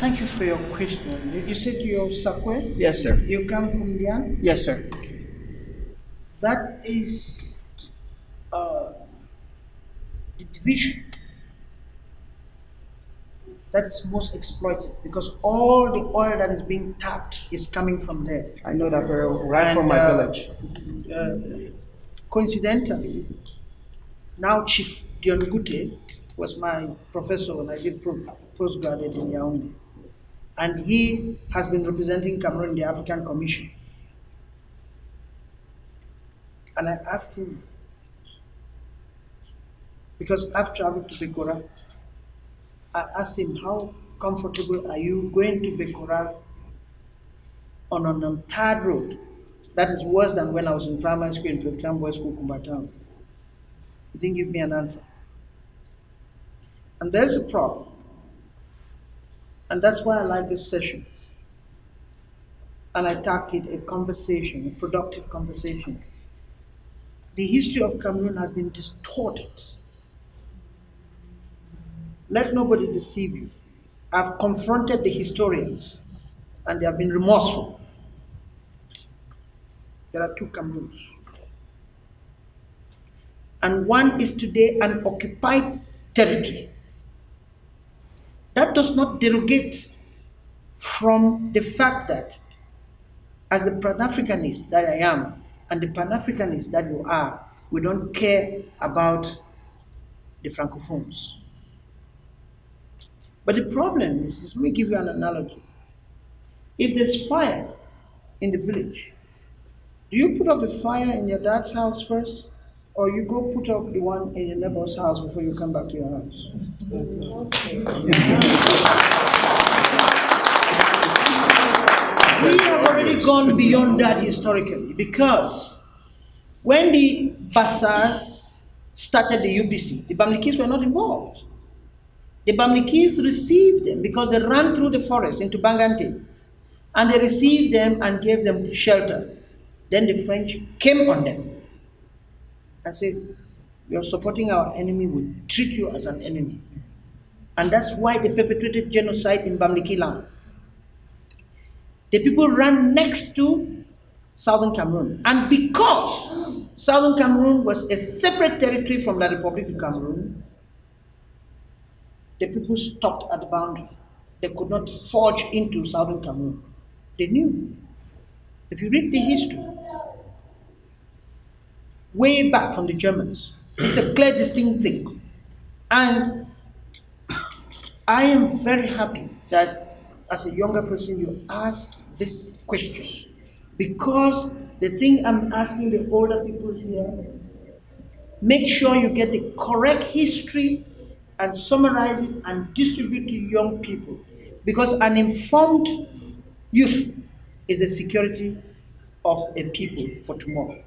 Thank you for your question. You said you're Sakwe? Yes, sir. You come from Dian? Yes, sir. That is the division that is most exploited because all the oil that is being tapped is coming from there. I know that very well, right from my village. Coincidentally, now Chief Dion Gute was my professor when I did postgraduate in Yaoundé. And he has been representing Cameroon in the African Commission. And I asked him, because I've traveled to Bekora, I asked him, how comfortable are you going to Bekora on an untarred road that is worse than when I was in primary school in Pekram Boys School, Kumbatown? He didn't give me an answer. And there's a problem. And that's why I like this session. And I tagged it a conversation, a productive conversation. The history of Cameroon has been distorted. Let nobody deceive you. I've confronted the historians, and they have been remorseful. There are two Cameroons. And one is today an occupied territory. That does not derogate from the fact that as the Pan-Africanist that I am and the Pan-Africanist that you are, we don't care about the Francophones. But the problem is, let me give you an analogy. If there's fire in the village, do you put up the fire in your dad's house first? Or you go put up the one in your neighbor's house before you come back to your house? We have already gone beyond that historically because when the Bassas started the UBC, the Bamlikis were not involved. The Bamlikis received them because they ran through the forest into Bangante and they received them and gave them shelter. Then the French came on them and said, you're supporting our enemy, we treat you as an enemy. And that's why they perpetrated genocide in Bamliki land. The people ran next to Southern Cameroon. And because Southern Cameroon was a separate territory from the Republic of Cameroon, the people stopped at the boundary. They could not forge into Southern Cameroon. They knew. If you read the history, way back from the Germans, it's a clear, distinct thing. And I am very happy that as a younger person you ask this question, because the thing I'm asking the older people here, make sure you get the correct history and summarize it and distribute to young people, because an informed youth is the security of a people for tomorrow.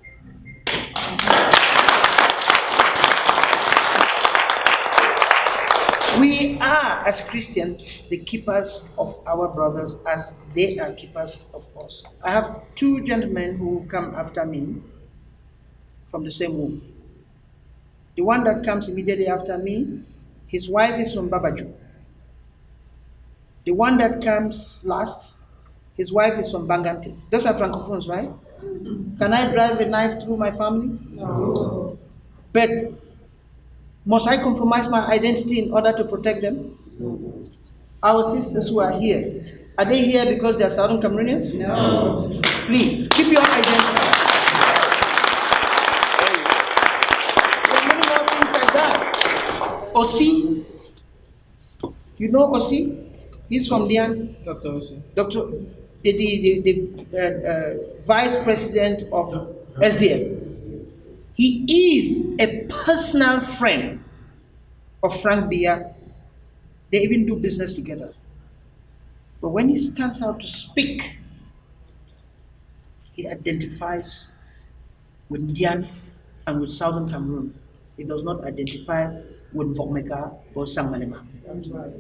We are, as Christians, the keepers of our brothers as they are keepers of us. I have two gentlemen who come after me from the same womb. The one that comes immediately after me, his wife is from Babaju. The one that comes last, his wife is from Bangante. Those are Francophones, right? Can I drive a knife through my family? No. But must I compromise my identity in order to protect them? No. Our sisters who are here, are they here because they are Southern Cameroonians? No. Please, keep your identity. There are many more things like that. Osi, you know Osi? He's from Dian. Dr. Osi. The vice president of SDF. He is a personal friend of Frank Biya. They even do business together. But when he stands out to speak, he identifies with Dian and with Southern Cameroon. He does not identify with Vokmeka or Sangmalema. That's right.